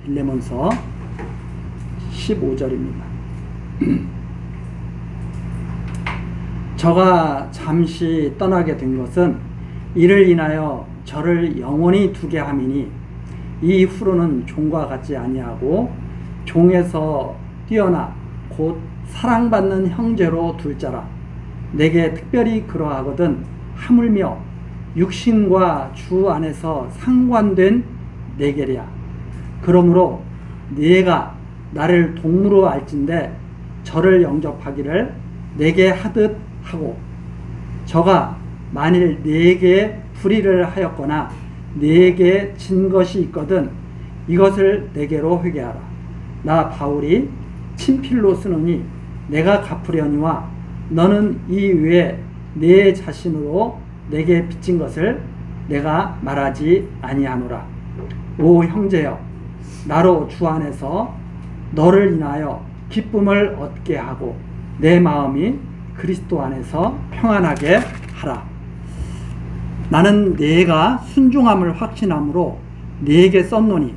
빌레몬서 15절입니다. 저가 잠시 떠나게 된 것은 이를 인하여 저를 영원히 두게 함이니 이후로는 종과 같지 아니하고 종에서 뛰어나 곧 사랑받는 형제로 둘 자라. 내게 특별히 그러하거든 하물며 육신과 주 안에서 상관된 내게랴. 그러므로 네가 나를 동무로 알진대 저를 영접하기를 내게 하듯 하고, 저가 만일 네게 불의를 하였거나 네게 진 것이 있거든 이것을 내게로 회개하라. 나 바울이 친필로 쓰노니 내가 갚으려니와 너는 이 외에 내 자신으로 내게 빚진 것을 내가 말하지 아니하노라. 오 형제여, 나로 주 안에서 너를 인하여 기쁨을 얻게 하고 내 마음이 그리스도 안에서 평안하게 하라. 나는 네가 순종함을 확신함으로 네게 썼노니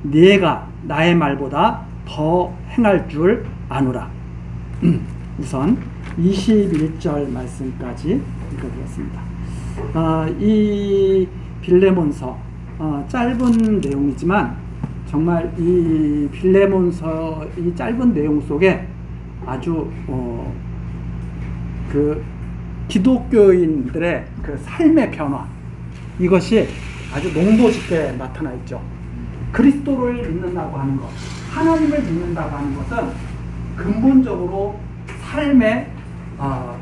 네가 나의 말보다 더 행할 줄 아노라. 우선 21절 말씀까지 읽어드렸습니다. 이 빌레몬서 짧은 내용이지만 정말 이 빌레몬서 이 짧은 내용 속에 아주 그 기독교인들의 그 삶의 변화, 이것이 아주 농도짓게 나타나 있죠. 그리스도를 믿는다고 하는 것, 하나님을 믿는다고 하는 것은 근본적으로 삶의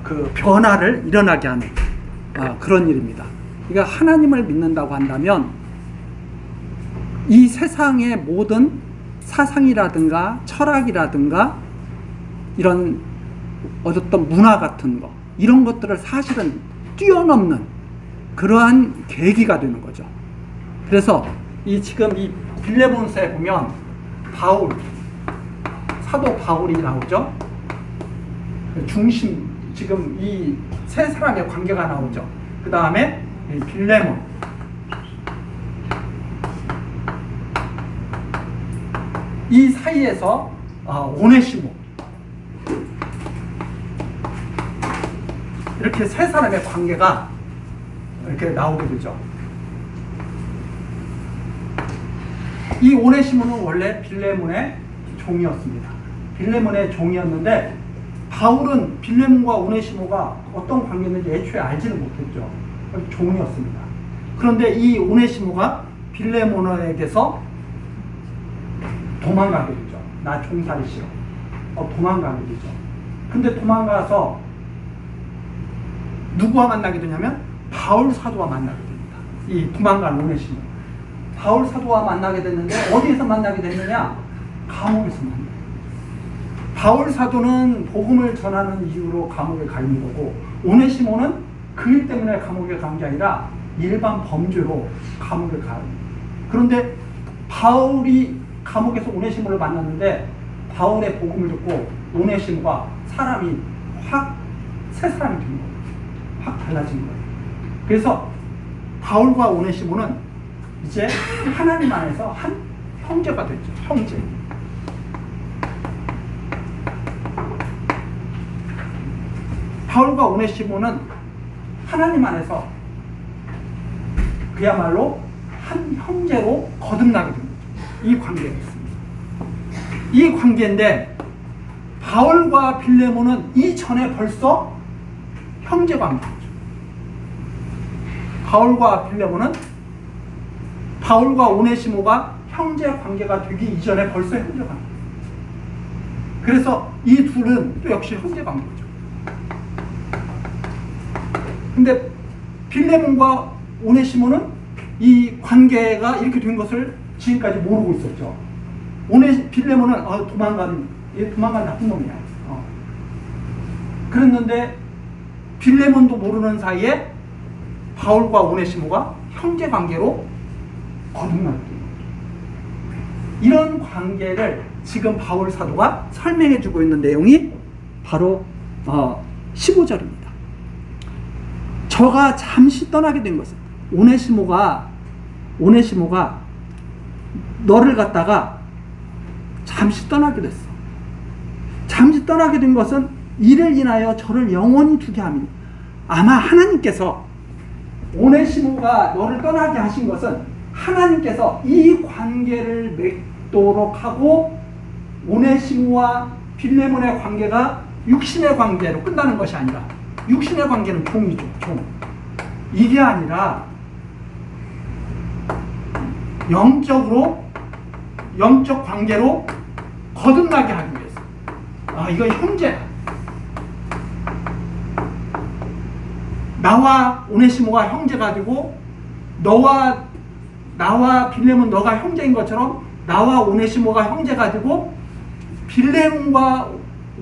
그 변화를 일어나게 하는 그런 일입니다. 그러니까 하나님을 믿는다고 한다면 이 세상의 모든 사상이라든가 철학이라든가 이런 어떤 문화 같은 거, 이런 것들을 사실은 뛰어넘는 그러한 계기가 되는 거죠. 그래서 지금 이 빌레몬서에 보면 사도 바울이 나오죠. 중심, 지금 이 세 사람의 관계가 나오죠. 그 다음에 빌레몬, 이 사이에서 오네시모, 이렇게 세 사람의 관계가 이렇게 나오게 되죠. 이 오네시모는 원래 빌레몬의 종이었습니다. 빌레몬의 종이었는데 바울은 빌레몬과 오네시모가 어떤 관계였는지 애초에 알지는 못했죠. 종이었습니다. 그런데 이 오네시모가 빌레몬에게서 도망가게 되죠. 나 종살이 싫어. 도망가게 되죠. 근데 도망가서 누구와 만나게 되냐면 바울 사도와 만나게 됩니다. 이 도망간 오네시모. 바울 사도와 만나게 됐는데 어디에서 만나게 됐느냐? 감옥에서 만나게. 바울 사도는 복음을 전하는 이유로 감옥에 가 있는 거고, 오네시모는 그 일 때문에 감옥에 간 게 아니라 일반 범죄로 감옥에 가요. 그런데 바울이 감옥에서 오네시모를 만났는데 바울의 복음을 듣고 오네시모가 사람이 새 사람이 된 거예요. 확 달라진 거예요. 그래서 바울과 오네시모는 이제 하나님 안에서 한 형제가 됐죠. 형제. 바울과 오네시모는 하나님 안에서 그야말로 한 형제로 거듭나게 된 거죠. 이 관계가 있습니다. 이 관계인데 바울과 빌레몬은 이전에 벌써 형제 관계죠. 바울과 빌레몬은 바울과 오네시모가 형제 관계가 되기 이전에 벌써 형제 관계. 그래서 이 둘은 또 역시 형제 관계죠. 근데 빌레몬과 오네시모는 이 관계가 이렇게 된 것을 지금까지 모르고 있었죠. 빌레몬은 도망간 나쁜 놈이야. 그랬는데 빌레몬도 모르는 사이에 바울과 오네시모가 형제 관계로 거듭나게 된 거죠. 이런 관계를 지금 바울 사도가 설명해 주고 있는 내용이 바로 15절입니다. 저가 잠시 떠나게 된 것은 오네시모가 너를 갖다가 잠시 떠나게 됐어. 잠시 떠나게 된 것은 이를 인하여 저를 영원히 두게 함이니. 아마 하나님께서 오네시모가 너를 떠나게 하신 것은 하나님께서 이 관계를 맺도록 하고 오네시모와 빌레몬의 관계가 육신의 관계로 끝나는 것이 아니라, 육신의 관계는 종이죠, 종. 이게 아니라 영적 관계로 거듭나게 하기 위해서. 아, 이거 형제야. 나와 오네시모가 형제가 되고, 나와 빌레몬 너가 형제인 것처럼 나와 오네시모가 형제가 되고, 빌레몬과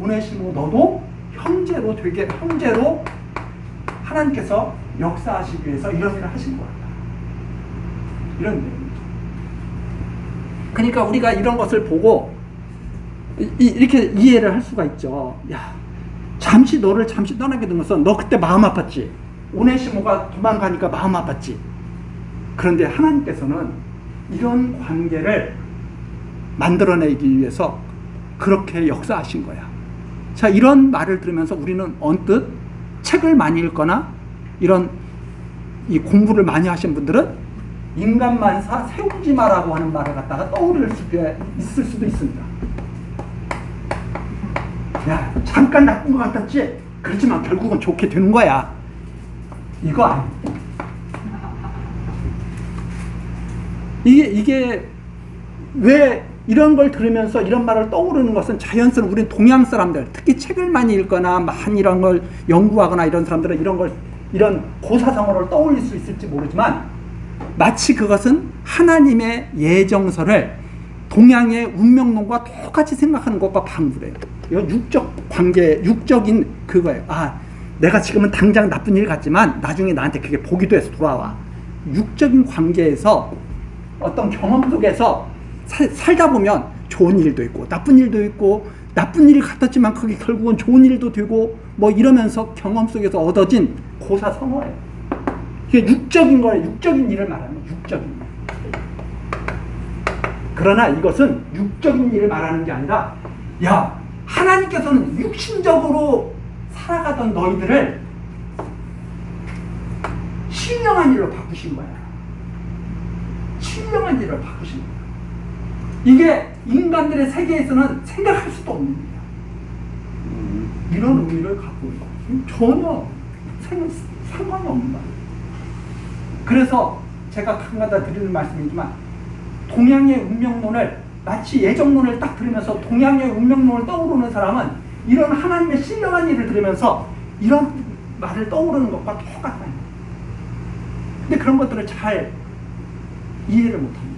오네시모 너도 형제로 되게, 형제로 하나님께서 역사하시기 위해서 이런 일을 하신 거야. 이런 내용이죠. 그러니까 우리가 이런 것을 보고 이렇게 이해를 할 수가 있죠. 야, 너를 잠시 떠나게 된 것은 너 그때 마음 아팠지. 오네시모가 도망가니까 마음 아팠지. 그런데 하나님께서는 이런 관계를 만들어내기 위해서 그렇게 역사하신 거야. 자, 이런 말을 들으면서 우리는 언뜻 책을 많이 읽거나 이런 이 공부를 많이 하신 분들은 인간만사 세우지 마라고 하는 말을 갖다가 떠올릴 수 있을 수도 있습니다. 야, 잠깐 나쁜 것 같았지? 그렇지만 결국은 좋게 되는 거야. 이거 아니에요. 이게 왜 이런 걸 들으면서 이런 말을 떠오르는 것은 자연스러운, 우리 동양 사람들, 특히 책을 많이 읽거나 많이 이런 걸 연구하거나 이런 사람들은 이런 고사성어를 떠올릴 수 있을지 모르지만, 마치 그것은 하나님의 예정서를 동양의 운명론과 똑같이 생각하는 것과 방불해요. 이건 육적 관계, 육적인 그거예요. 아, 내가 지금은 당장 나쁜 일 같지만 나중에 나한테 그게 복이 돼서 돌아와. 육적인 관계에서 어떤 경험 속에서 살다 보면 좋은 일도 있고 나쁜 일도 있고, 나쁜 일이 같았지만 그게 결국은 좋은 일도 되고 뭐 이러면서 경험 속에서 얻어진 고사성어예요. 이게 육적인 거예요. 육적인 일을 말하는 거예요. 육적인 일. 그러나 이것은 육적인 일을 말하는 게 아니라, 야, 하나님께서는 육신적으로 살아가던 너희들을 신령한 일로 바꾸신 거야. 신령한 일로 바꾸신 거야. 이게 인간들의 세계에서는 생각할 수도 없는 일이야. 이런 의미를 갖고 있는 거야. 전혀 상관이 없는 거야. 그래서 제가 가끔가다 드리는 말씀이지만, 동양의 운명론을 마치 예정론을 딱 들으면서 동양의 운명론을 떠오르는 사람은 이런 하나님의 신령한 일을 들으면서 이런 말을 떠오르는 것과 똑같아요. 근데 그런 것들을 잘 이해를 못합니다.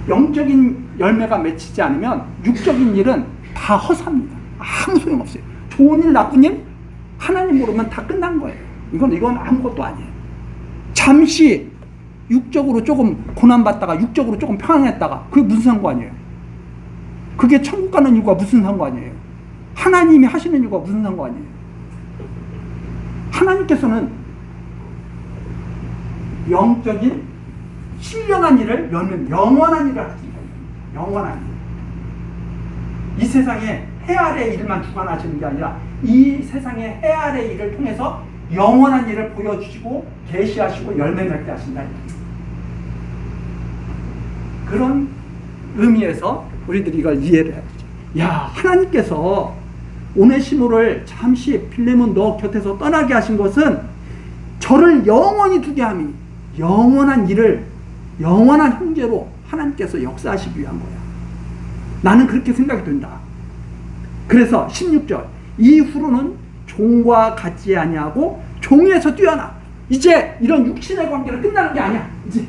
영적인 열매가 맺히지 않으면 육적인 일은 다 허사입니다. 아무 소용없어요. 좋은 일, 나쁜 일, 하나님 모르면 다 끝난 거예요. 이건 아무것도 아니에요. 잠시 육적으로 조금 고난받다가 육적으로 조금 평안했다가 그게 무슨 상관이에요? 그게 천국 가는 일과 무슨 상관이에요? 하나님이 하시는 일과 무슨 상관이에요? 하나님께서는 영적인 신령한 일을 영원한 일을 하십니다. 영원한 일. 이 세상에 해 아래 일만 주관하시는 게 아니라 이 세상의 해 아래 일을 통해서 영원한 일을 보여주시고 계시하시고 열매 맺게 하신다. 그런 의미에서 우리들이 이걸 이해를 해야 되죠. 야, 하나님께서 오네시모를 잠시 빌레몬 너 곁에서 떠나게 하신 것은 저를 영원히 두게 함이, 영원한 일을 영원한 형제로 하나님께서 역사하시기 위한 거야. 나는 그렇게 생각이 된다. 그래서 16절, 이후로는 종과 같지 아니하고 종에서 뛰어나. 이제 이런 육신의 관계로 끝나는 게 아니야. 이제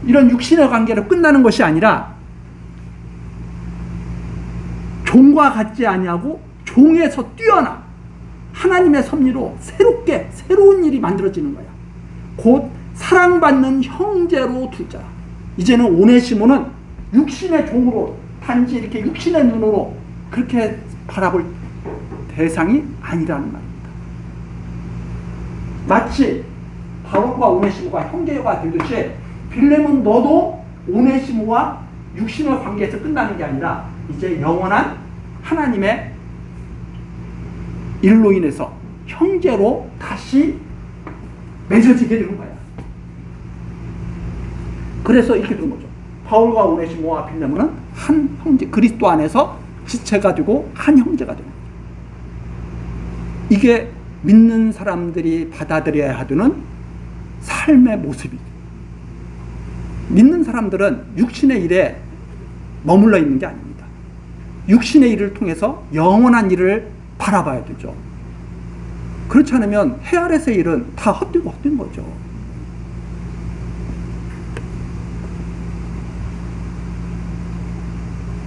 이런 육신의 관계로 끝나는 것이 아니라 종과 같지 아니하고 종에서 뛰어나 하나님의 섭리로 새로운 일이 만들어지는 거야. 곧 사랑받는 형제로 두자. 이제는 오네시모는 육신의 종으로, 단지 이렇게 육신의 눈으로 그렇게 바라볼 대상이 아니라는 말입니다. 마치 바울과 오네시모가 형제가 되듯이 빌레몬 너도 오네시모와 육신의 관계에서 끝나는 게 아니라 이제 영원한 하나님의 일로 인해서 형제로 다시 맺어지게 되는 거야. 그래서 이렇게 되는 거죠. 바울과 오네시모와 빌레몬은 한 형제, 그리스도 안에서 지체가 되고 한 형제가 되는 거죠. 이게 믿는 사람들이 받아들여야 하는 삶의 모습이죠. 믿는 사람들은 육신의 일에 머물러 있는 게 아닙니다. 육신의 일을 통해서 영원한 일을 바라봐야 되죠. 그렇지 않으면 해 아래서의 일은 다 헛되고 헛된 거죠.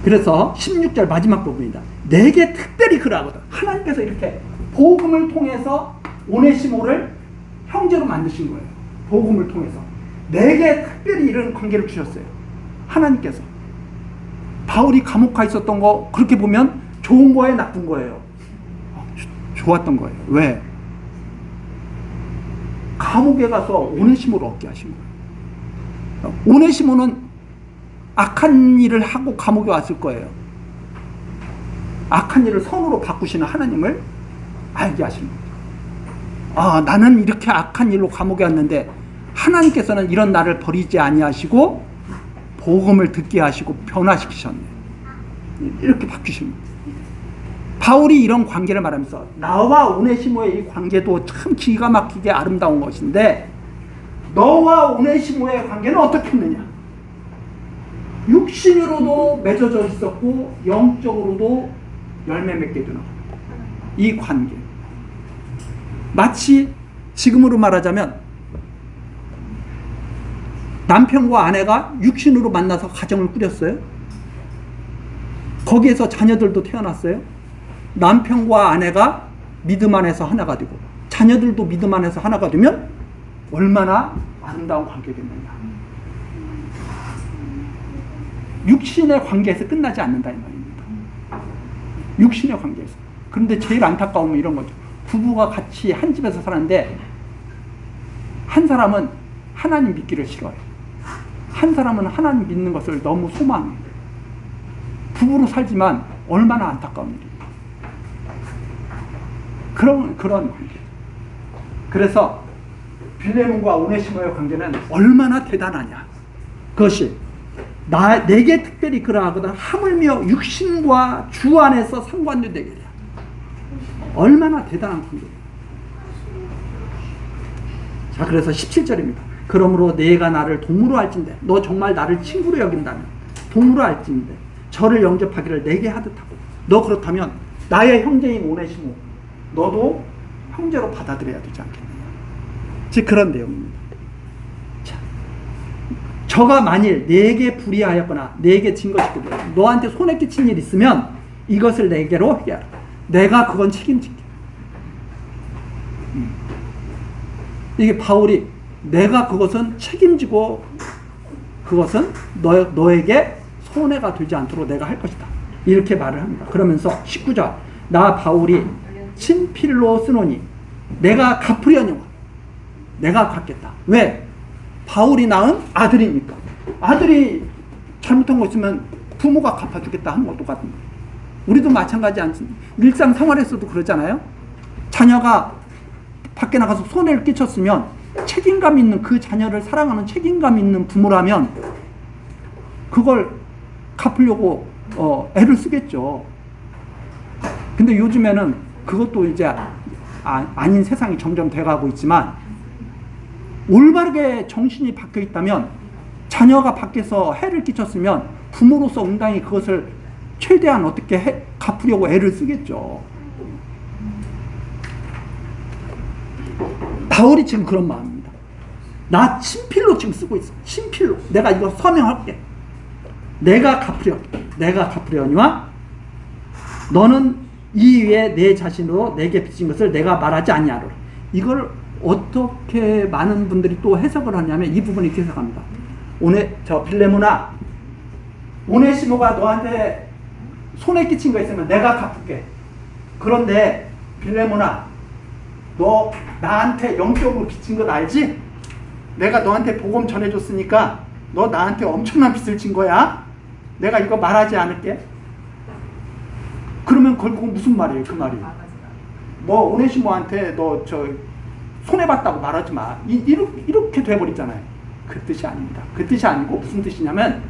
그래서 16절 마지막 부분이다. 내게 특별히 그러하거든. 하나님께서 이렇게 복음을 통해서 오네시모를 형제로 만드신 거예요. 복음을 통해서 내게 특별히 이런 관계를 주셨어요. 하나님께서. 바울이 감옥 가 있었던 거 그렇게 보면 좋은 거예요, 나쁜 거예요? 좋았던 거예요. 왜? 감옥에 가서 오네시모를 얻게 하신 거예요. 오네시모는 악한 일을 하고 감옥에 왔을 거예요. 악한 일을 선으로 바꾸시는 하나님을 알게 하시는 거예요. 아, 나는 이렇게 악한 일로 감옥에 왔는데 하나님께서는 이런 나를 버리지 아니하시고 복음을 듣게 하시고 변화시키셨네. 이렇게 바뀌신 거예요. 바울이 이런 관계를 말하면서 나와 오네시모의 이 관계도 참 기가 막히게 아름다운 것인데 너와 오네시모의 관계는 어떻겠느냐? 육신으로도 맺어져 있었고 영적으로도 열매 맺게 되는 이 관계. 마치 지금으로 말하자면 남편과 아내가 육신으로 만나서 가정을 꾸렸어요. 거기에서 자녀들도 태어났어요. 남편과 아내가 믿음 안에서 하나가 되고 자녀들도 믿음 안에서 하나가 되면 얼마나 아름다운 관계겠느냐. 육신의 관계에서 끝나지 않는다 이 말입니다. 육신의 관계에서. 그런데 제일 안타까운 건 이런 거죠. 부부가 같이 한 집에서 사는데 한 사람은 하나님 믿기를 싫어해요. 한 사람은 하나님 믿는 것을 너무 소망해요. 부부로 살지만 얼마나 안타까운 일이에요. 그런 관계. 그래서 빌레몬과 오네시모의 관계는 얼마나 대단하냐. 그것이 내게 특별히 그러하거든 하물며 육신과 주 안에서 상관도 되게 돼. 얼마나 대단한 관계예요. 자, 그래서 17절입니다. 그러므로 내가 나를 동무로 할진대 너 정말 나를 친구로 여긴다면 동무로 할진대 저를 영접하기를 내게 하듯하고 너 그렇다면 나의 형제인 오네시모 너도 형제로 받아들여야 되지 않겠느냐. 즉 그런 내용입니다. 자, 저가 만일 내게 불의하였거나 내게 진 것이 있거든 너한테 손해 끼친 일 있으면 이것을 내게로 회개하라. 내가 그건 책임질게. 이게 바울이 내가 그것은 책임지고 그것은 너에게 손해가 되지 않도록 내가 할 것이다. 이렇게 말을 합니다. 그러면서 19절 나 바울이 친필로 쓰노니 내가 갚으려니와 내가 갚겠다. 왜? 바울이 낳은 아들이니까. 아들이 잘못한 거 있으면 부모가 갚아주겠다 하는 거 똑같은 거예요. 우리도 마찬가지 않습니까? 일상생활에서도 그러잖아요. 자녀가 밖에 나가서 손해를 끼쳤으면 책임감 있는 그 자녀를 사랑하는 책임감 있는 부모라면 그걸 갚으려고 애를 쓰겠죠. 근데 요즘에는 그것도 이제 아닌 세상이 점점 돼가고 있지만 올바르게 정신이 박혀 있다면 자녀가 밖에서 해를 끼쳤으면 부모로서 응당히 그것을 최대한 어떻게 갚으려고 애를 쓰겠죠. 바울이 지금 그런 마음입니다. 나 친필로 지금 쓰고 있어. 친필로. 내가 이거 서명할게. 내가 갚으려니와 너는 이외에 내 자신으로 내게 빚진 것을 내가 말하지 아니하노라. 이걸 어떻게 많은 분들이 또 해석을 하냐면 이 부분을 이렇게 해석합니다. 빌레몬아, 오네시모가 너한테 손해 끼친 거 있으면 내가 갚을게. 그런데 빌레몬아, 너 나한테 영적으로 빚진 건 알지? 내가 너한테 복음 전해줬으니까 너 나한테 엄청난 빚을 진 거야. 내가 이거 말하지 않을게. 그러면 결국 무슨 말이에요? 그 말이 너 오네시모한테 너 저 손해봤다고 말하지 마. 이렇게 돼버리잖아요. 그 뜻이 아닙니다. 그 뜻이 아니고 무슨 뜻이냐면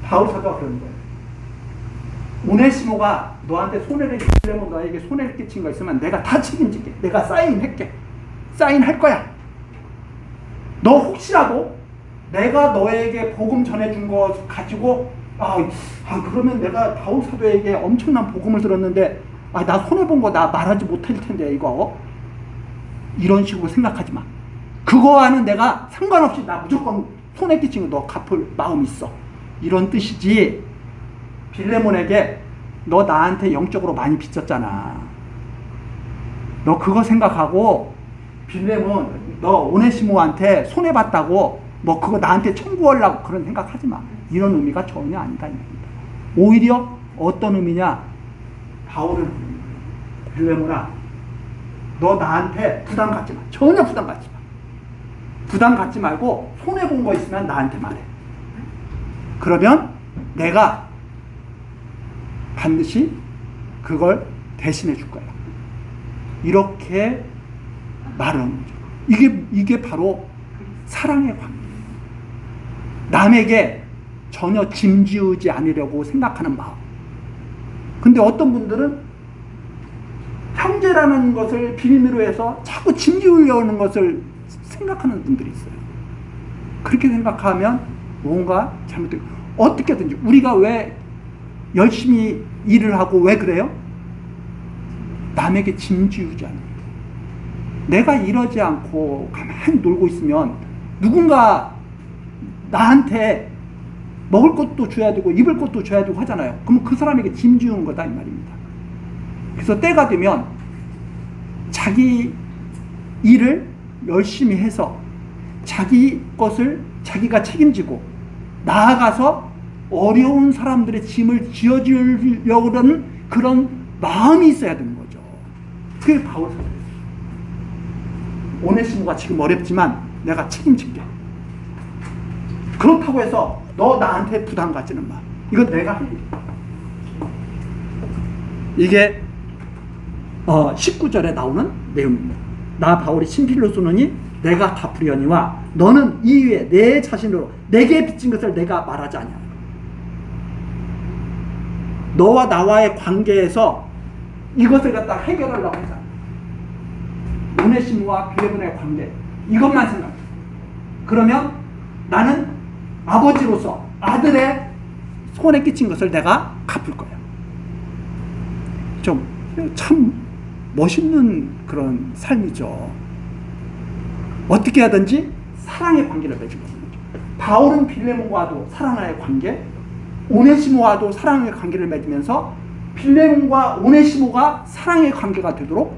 바울 사도가 그러는 거예요. 오네시모가 너한테 손해를 끼치려면 너에게 손해를 끼친 거 있으면 내가 다 책임질게. 내가 사인할게. 사인할 거야. 너 혹시라도 내가 너에게 복음 전해준 거 가지고 그러면 내가 바울 사도에게 엄청난 복음을 들었는데 나 손해본 거 나 말하지 못할 텐데 이거 이런 식으로 생각하지 마. 그거와는 내가 상관없이 나 무조건 손해 끼친 거 너 갚을 마음이 있어. 이런 뜻이지. 빌레몬에게 너 나한테 영적으로 많이 빚졌잖아. 너 그거 생각하고 빌레몬 너 오네시모한테 손해봤다고 뭐 그거 나한테 청구하려고 그런 생각하지 마. 이런 의미가 전혀 아니다 이 말입니다. 오히려 어떤 의미냐? 바울은 빌레몬아 너 나한테 부담 갖지 마. 전혀 부담 갖지 마. 부담 갖지 말고 손해본 거 있으면 나한테 말해. 그러면 내가 반드시 그걸 대신해 줄 거야. 이렇게 말하는 거죠. 이게 바로 사랑의 관계. 남에게 전혀 짐지우지 않으려고 생각하는 마음. 근데 어떤 분들은 형제라는 것을 빌미로 해서 자꾸 짐지우려는 것을 생각하는 분들이 있어요. 그렇게 생각하면 뭔가 잘못되고 어떻게든지 우리가 왜 열심히 일을 하고 왜 그래요? 남에게 짐지우지 않는 거예요. 내가 이러지 않고 가만히 놀고 있으면 누군가 나한테 먹을 것도 줘야 되고 입을 것도 줘야 되고 하잖아요. 그러면 그 사람에게 짐지우는 거다 이 말입니다. 그래서 때가 되면 자기 일을 열심히 해서 자기 것을 자기가 책임지고 나아가서 어려운 사람들의 짐을 지어주려고 하는 그런 마음이 있어야 되는 거죠. 그게 바울 사도예요. 오네시모가 지금 어렵지만 내가 책임질게. 그렇다고 해서 너 나한테 부담 갖지는 마. 이건 내가 할 일이야. 이게 19절에 나오는 내용입니다. 나 바울이 친필로 쓰느니 내가 갚으려니와 너는 이후에 내 자신으로 내게 빚진 것을 내가 말하지 아니하노라. 너와 나와의 관계에서 이것을 갖다 해결하려고 하잖아. 오네시모와 빌레몬의 관계 이것만 생각해. 그러면 나는 아버지로서 아들의 손에 끼친 것을 내가 갚을 거야. 참 멋있는 그런 삶이죠. 어떻게 하든지 사랑의 관계를 맺은 거죠. 바울은 빌레몬과도 사랑의 관계, 오네시모와도 사랑의 관계를 맺으면서 빌레몬과 오네시모가 사랑의 관계가 되도록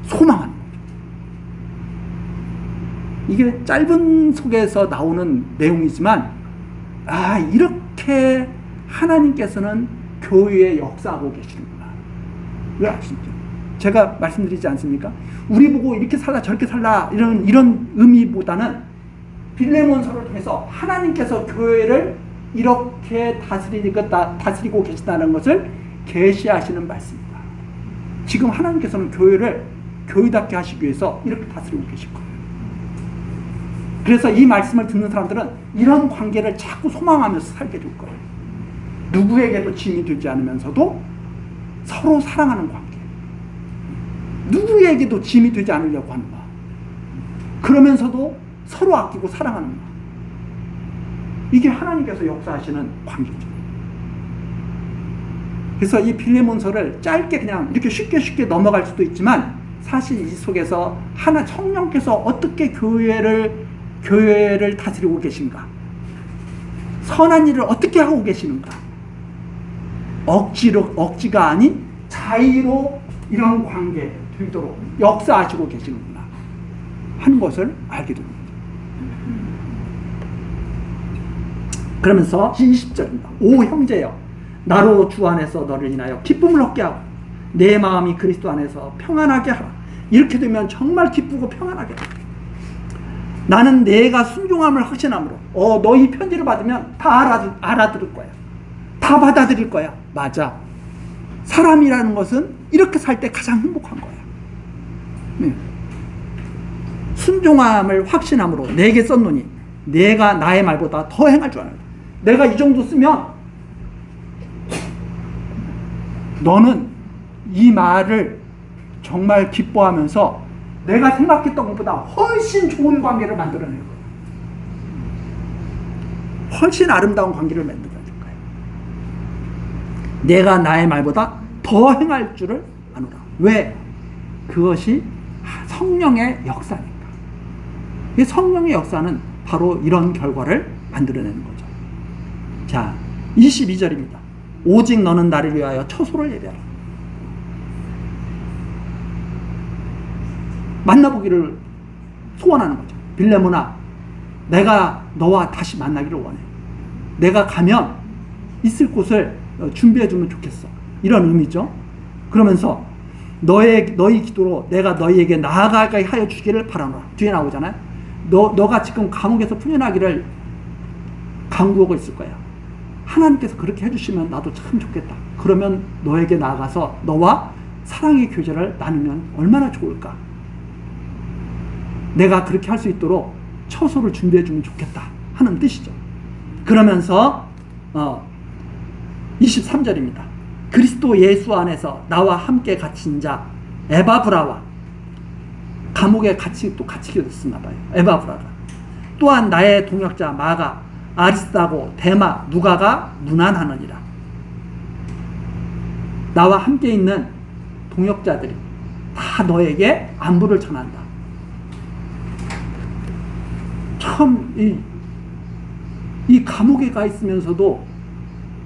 소망하는 거죠. 이게 짧은 속에서 나오는 내용이지만 이렇게 하나님께서는 교회에 역사하고 계시는구나. 왜 아십니까? 제가 말씀드리지 않습니까? 우리 보고 이렇게 살라 저렇게 살라 이런 의미보다는 빌레몬서를 통해서 하나님께서 교회를 이렇게 다스리고 계시다는 것을 계시하시는 말씀입니다. 지금 하나님께서는 교회를 교회답게 하시기 위해서 이렇게 다스리고 계실 거예요. 그래서 이 말씀을 듣는 사람들은 이런 관계를 자꾸 소망하면서 살게 될 거예요. 누구에게도 짐이 되지 않으면서도 서로 사랑하는 관계. 누구에게도 짐이 되지 않으려고 하는 마음. 그러면서도 서로 아끼고 사랑하는 마음. 이게 하나님께서 역사하시는 관계죠. 그래서 이 빌레몬서를 짧게 그냥 이렇게 쉽게 넘어갈 수도 있지만 사실 이 속에서 성령께서 어떻게 교회를 다스리고 계신가, 선한 일을 어떻게 하고 계시는가, 억지가 아닌 자의로 이런 관계 되도록 역사하시고 계시는구나 하는 것을 알게 됩니다. 그러면서 20절입니다. 오 형제여, 나로 주 안에서 너를 인하여 기쁨을 얻게 하고 내 마음이 그리스도 안에서 평안하게 하라. 이렇게 되면 정말 기쁘고 평안하게 돼. 나는 내가 순종함을 확신함으로 너 이 편지를 받으면 다 알아들을 거야. 다 받아들일 거야. 맞아. 사람이라는 것은 이렇게 살 때 가장 행복한 거야. 순종함을 확신함으로 내게 썼노니 내가 나의 말보다 더 행할 줄 알아. 내가 이 정도 쓰면 너는 이 말을 정말 기뻐하면서 내가 생각했던 것보다 훨씬 좋은 관계를 만들어낼 거야. 훨씬 아름다운 관계를 만들어낼 거야. 내가 나의 말보다 더 행할 줄을 아노라. 왜? 그것이 성령의 역사니까. 이 성령의 역사는 바로 이런 결과를 만들어내는 거죠. 자, 22절입니다. 오직 너는 나를 위하여 처소를 예비하라. 만나보기를 소원하는 거죠. 빌레몬아, 내가 너와 다시 만나기를 원해. 내가 가면 있을 곳을 준비해주면 좋겠어. 이런 의미죠. 그러면서 너희 기도로 내가 너희에게 나아가게 하여 주기를 바라노라. 뒤에 나오잖아요. 너가 지금 감옥에서 풀려나기를 간구하고 있을 거야. 하나님께서 그렇게 해주시면 나도 참 좋겠다. 그러면 너에게 나아가서 너와 사랑의 교제를 나누면 얼마나 좋을까. 내가 그렇게 할 수 있도록 처소를 준비해주면 좋겠다 하는 뜻이죠. 그러면서 23절입니다. 그리스도 예수 안에서 나와 함께 갇힌 자 에바브라와, 감옥에 같이 갇히게 봐요. 에바브라가 또한 나의 동역자 마가, 아리스다고, 데마, 누가가 문안하느니라. 나와 함께 있는 동역자들이 다 너에게 안부를 전한다. 참 이 감옥에 가 있으면서도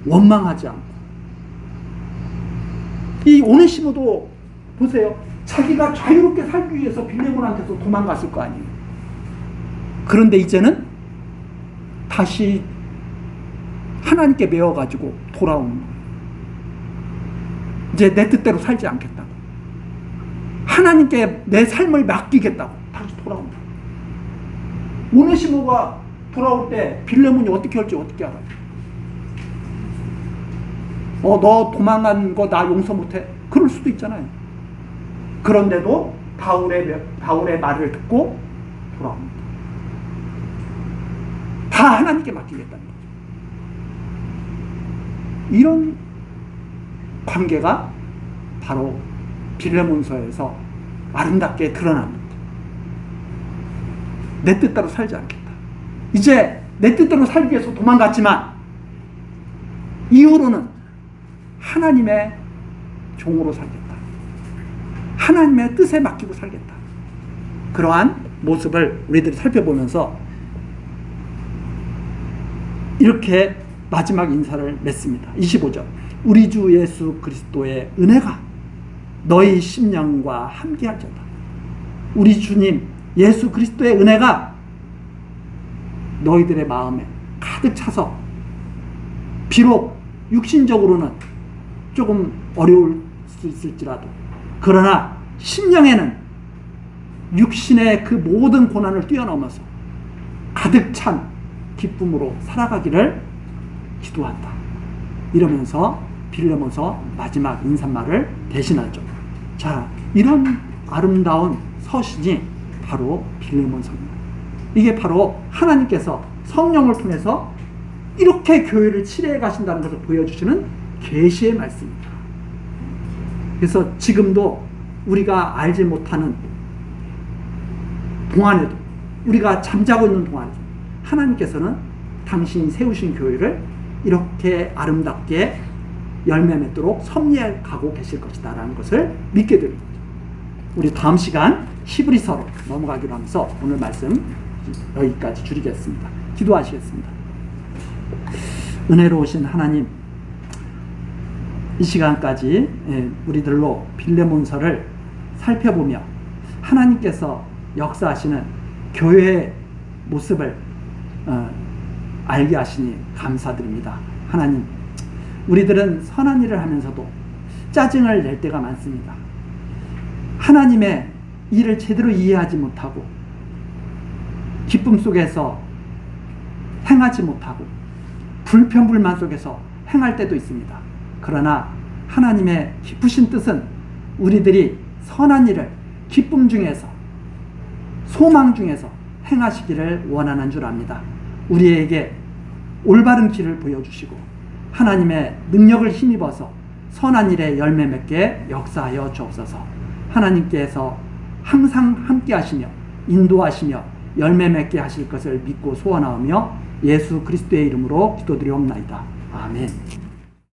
원망하지 않고, 이 오네시모도 보세요. 자기가 자유롭게 살기 위해서 빌레몬한테서 도망갔을 거 아니에요. 그런데 이제는 다시 하나님께 매어가지고 돌아오는 거예요. 이제 내 뜻대로 살지 않겠다고, 하나님께 내 삶을 맡기겠다고 다시 돌아온다. 오네시모가 돌아올 때 빌레몬이 어떻게 할지 어떻게 알아요? 너 도망간 거 나 용서 못해? 그럴 수도 있잖아요. 그런데도 바울의 말을 듣고 돌아옵니다. 다 하나님께 맡기겠다는 거죠. 이런 관계가 바로 빌레몬서에서 아름답게 드러납니다. 내 뜻대로 살지 않겠다. 이제 내 뜻대로 살기 위해서 도망갔지만 이후로는 하나님의 종으로 살겠다. 하나님의 뜻에 맡기고 살겠다. 그러한 모습을 우리들이 살펴보면서 이렇게 마지막 인사를 맺습니다. 25절. 우리 주 예수 그리스도의 은혜가 너희 심령과 함께할지어다. 우리 주님 예수 그리스도의 은혜가 너희들의 마음에 가득 차서, 비록 육신적으로는 조금 어려울 수 있을지라도, 그러나 심령에는 육신의 그 모든 고난을 뛰어넘어서 가득 찬 기쁨으로 살아가기를 기도한다. 이러면서 빌레몬서 마지막 인사말을 대신하죠. 자, 이런 아름다운 서신이 바로 빌레몬서입니다. 이게 바로 하나님께서 성령을 통해서 이렇게 교회를 치료해 가신다는 것을 보여주시는 계시의 말씀입니다. 그래서 지금도 우리가 알지 못하는 동안에도, 우리가 잠자고 있는 동안에도 하나님께서는 당신이 세우신 교회를 이렇게 아름답게 열매 맺도록 섭리해 가고 계실 것이다 라는 것을 믿게 되는 거죠. 우리 다음 시간 히브리서로 넘어가기로 하면서 오늘 말씀 여기까지 줄이겠습니다. 기도하시겠습니다. 은혜로우신 하나님, 이 시간까지 우리들로 빌레몬서를 살펴보며 하나님께서 역사하시는 교회의 모습을 알게 하시니 감사드립니다. 하나님, 우리들은 선한 일을 하면서도 짜증을 낼 때가 많습니다. 하나님의 일을 제대로 이해하지 못하고 기쁨 속에서 행하지 못하고 불평불만 속에서 행할 때도 있습니다. 그러나 하나님의 기쁘신 뜻은 우리들이 선한 일을 기쁨 중에서 소망 중에서 행하시기를 원하는 줄 압니다. 우리에게 올바른 길을 보여주시고 하나님의 능력을 힘입어서 선한 일에 열매 맺게 역사하여 주옵소서. 하나님께서 항상 함께 하시며 인도하시며 열매 맺게 하실 것을 믿고 소원하오며 예수 그리스도의 이름으로 기도드리옵나이다. 아멘.